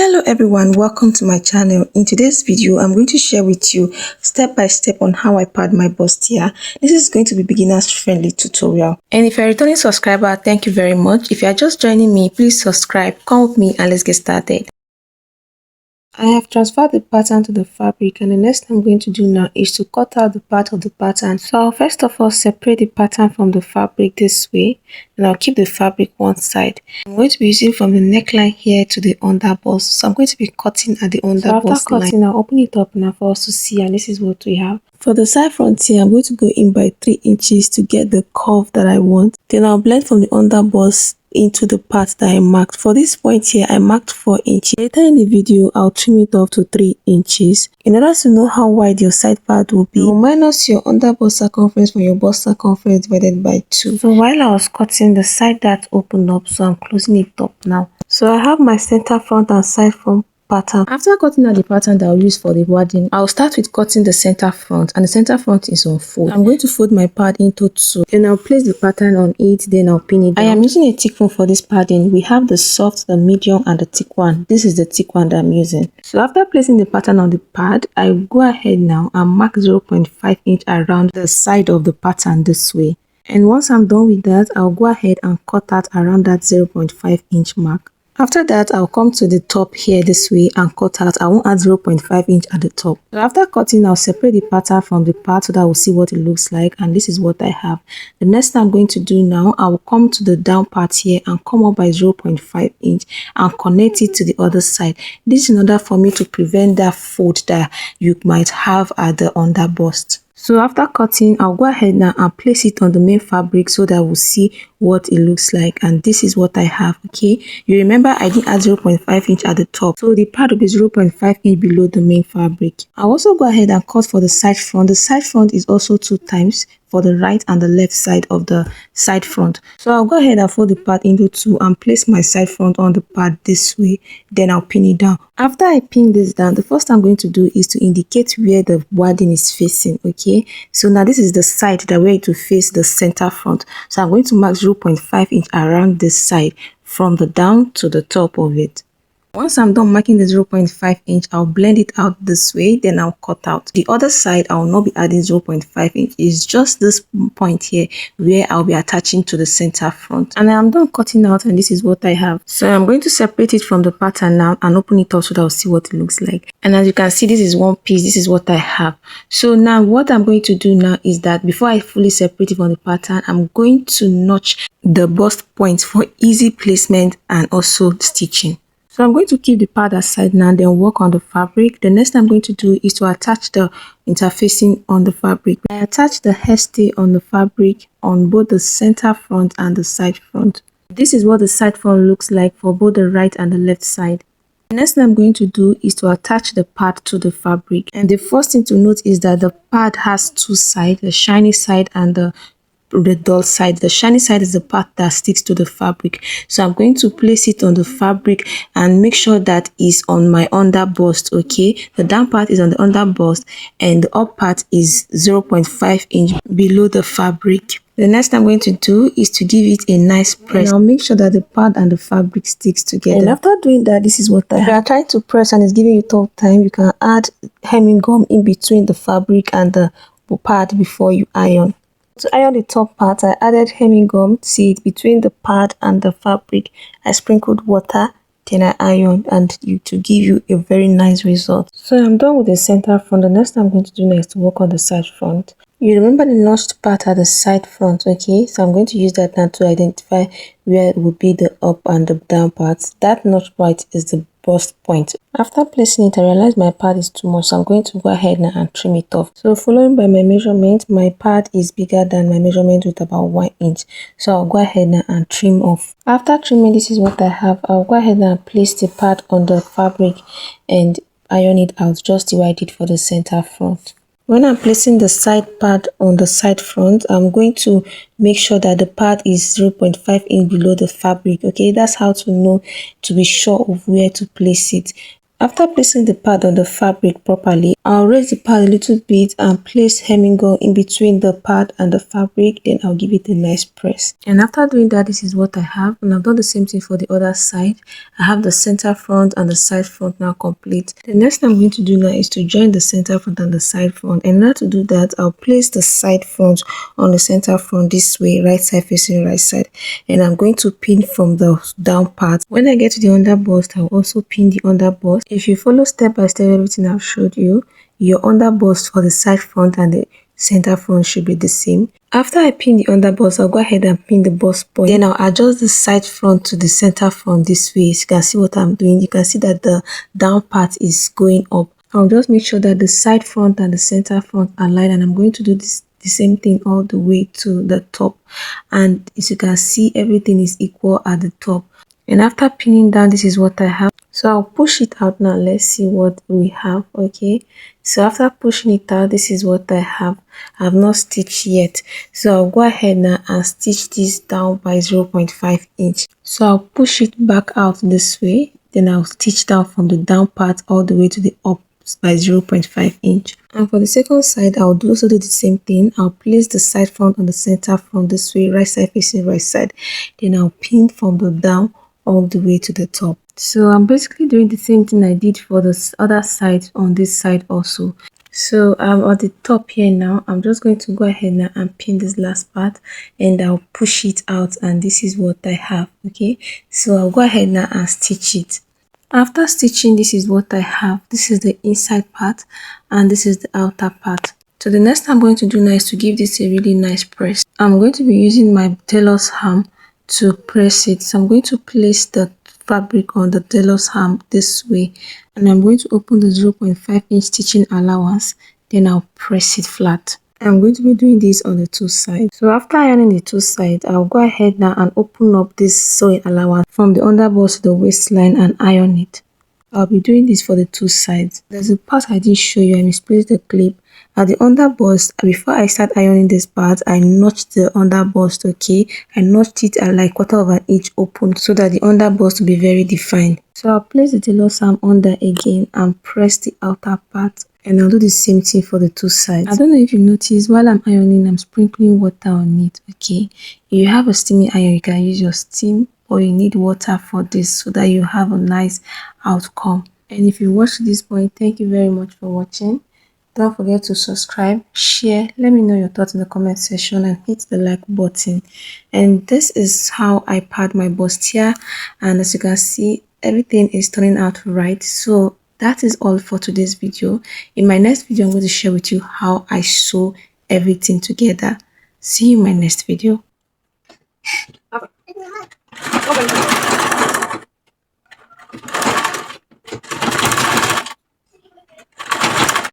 Hello everyone, welcome to my channel. In today's video, I'm going to share with you step by step on how I pad my bustier. This is going to be beginners friendly tutorial. And if you're a returning subscriber, thank you very much. If you are just joining me, please subscribe, come with me and let's get started. I have transferred the pattern to the fabric, and the next thing I'm going to do now is to cut out the part of the pattern. So I'll first of all separate the pattern from the fabric this way, and I'll keep the fabric one side. I'm going to be using from the neckline here to the underbust. So I'm going to be cutting at the underbust line. So after cutting, I'll open it up now for us to see, and this is what we have. For the side front here, I'm going to go in by 3 inches to get the curve that I want. Then I'll blend from the underbust into the part that I marked. For this point here, I marked 4 inches. Later in the video, I'll trim it up to 3 inches. In order to know how wide your side part will be, you will minus your underbust circumference from your bust circumference divided by 2. So while I was cutting, the side that opened up, so I'm closing it up now. So I have my center front and side front pattern. After cutting out the pattern that I'll use for the wadding, I'll start with cutting the center front, and the center front is on fold. I'm going to fold my pad into 2. Then I'll place the pattern on it, then I'll pin it down. I am using a thick one for this padding. We have the soft, the medium, and the thick one. This is the thick one that I'm using. So after placing the pattern on the pad, I will go ahead now and mark 0.5 inch around the side of the pattern this way. And once I'm done with that, I'll go ahead and cut out around that 0.5 inch mark. After that, I'll come to the top here this way and cut out. I won't add 0.5 inch at the top. So after cutting, I'll separate the pattern from the part so that we'll see what it looks like, and this is what I have. The next thing I'm going to do now, I will come to the down part here and come up by 0.5 inch and connect it to the other side. This is in order for me to prevent that fold that you might have at the underbust. So after cutting, I'll go ahead now and place it on the main fabric so that we'll see what it looks like, and this is what I have. Okay, you remember I didn't add 0.5 inch at the top, so the part will be 0.5 inch below the main fabric. I'll also go ahead and cut for the side front. The side front is also 2 times for the right and the left side of the side front. So I'll go ahead and fold the part into 2 and place my side front on the pad this way, then I'll pin it down. After I pin this down, the first thing I'm going to do is to indicate where the wadding is facing. Okay, so now this is the side that we're going to face the center front, so I'm going to mark 0.5 inch around this side from the down to the top of it. Once I'm done marking the 0.5 inch, I'll blend it out this way, then I'll cut out. The other side, I will not be adding 0.5 inch. It's just this point here where I'll be attaching to the center front. And I'm done cutting out, and this is what I have. So I'm going to separate it from the pattern now and open it up so that I'll see what it looks like. And as you can see, this is one piece. This is what I have. So now what I'm going to do now is that before I fully separate it from the pattern, I'm going to notch the bust points for easy placement and also stitching. So I'm going to keep the pad aside now, then work on the fabric. The next thing I'm going to do is to attach the interfacing on the fabric. I attach the hairstay on the fabric on both the center front and the side front. This is what the side front looks like for both the right and the left side. The next thing I'm going to do is to attach the pad to the fabric. And the first thing to note is that the pad has 2 sides, the shiny side and the dull side. The shiny side is the part that sticks to the fabric, so I'm going to place it on the fabric and make sure that is on my underbust. Okay, the down part is on the underbust and the up part is 0.5 inch below the fabric. The next thing I'm going to do is to give it a nice press, and I'll make sure that the pad and the fabric sticks together. And after doing that, this is what I have. If you are trying to press and it's giving you tough time, you can add hemming gum in between the fabric and the pad before you iron. To iron the top part, I added hemming gum, see it between the pad and the fabric. I sprinkled water, then I ironed, and to give you a very nice result. So I'm done with the center front. The next thing I'm going to do now is to work on the side front. You remember the notched part at the side front, okay? So I'm going to use that now to identify where it would be the up and the down parts. That notched part is the bust point. After placing it, I realized my pad is too much, so I'm going to go ahead now and trim it off. So following by my measurement, my pad is bigger than my measurement with about 1 inch. So I'll go ahead now and trim off. After trimming, this is what I have. I'll go ahead now and place the pad on the fabric and iron it out just the way I did for the center front. When I'm placing the side pad on the side front, I'm going to make sure that the pad is 0.5 inch below the fabric. Okay, that's how to know, to be sure of where to place it. After placing the pad on the fabric properly, I'll raise the pad a little bit and place hemming gun in between the pad and the fabric. Then I'll give it a nice press. And after doing that, this is what I have. And I've done the same thing for the other side. I have the center front and the side front now complete. The next thing I'm going to do now is to join the center front and the side front. And now to do that, I'll place the side front on the center front this way, right side facing right side. And I'm going to pin from the down part. When I get to the under bust, I'll also pin the under bust. If you follow step by step everything I've showed you, your under bust for the side front and the center front should be the same. After I pin the under bust, I'll go ahead and pin the bust point. Then I'll adjust the side front to the center front this way. So you can see what I'm doing. You can see that the down part is going up. I'll just make sure that the side front and the center front are aligned, and I'm going to do the same thing all the way to the top. And as you can see, everything is equal at the top. And after pinning down, this is what I have. So I'll push it out now. Let's see what we have. Okay, so after pushing it out, this is what I have. I have not stitched yet, so I'll go ahead now and stitch this down by 0.5 inch. So I'll push it back out this way, then I'll stitch down from the down part all the way to the up by 0.5 inch. And for the second side, I'll also do the same thing. I'll place the side front on the center front this way, right side facing right side. Then I'll pin from the down all the way to the top. So I'm basically doing the same thing I did for the other side on this side also. So I'm at the top here now. I'm just going to go ahead now and pin this last part, and I'll push it out, and this is what I have. Okay, so I'll go ahead now and stitch it. After stitching, this is what I have. This is the inside part and this is the outer part. So the next thing I'm going to do now is to give this a really nice press. I'm going to be using my tailor's ham to press it. So I'm going to place the fabric on the tailor's ham this way, and I'm going to open the 0.5 inch stitching allowance, then I'll press it flat. I'm going to be doing this on the two sides. So after ironing the two sides, I'll go ahead now and open up this sewing allowance from the underbust to the waistline and iron it. I'll be doing this for the two sides. There's a part I didn't show you. I misplaced the clip at the underbust. Before I start ironing this part, I notched the underbust. Okay, I notched it at like 1/4 of an inch open so that the underbust will be very defined. So I'll place the tailor's arm under again and press the outer part, and I'll do the same thing for the two sides. I don't know if you notice, while I'm ironing, I'm sprinkling water on it. Okay, if you have a steaming iron, you can use your steam, or you need water for this so that you have a nice outcome. And if you watched this point, thank you very much for watching. Don't forget to subscribe, share, let me know your thoughts in the comment section, and hit the like button. And this is how I pad my bustier, and as you can see, everything is turning out right. So that is all for today's video. In my next video, I'm going to share with you how I sew everything together. See you in my next video.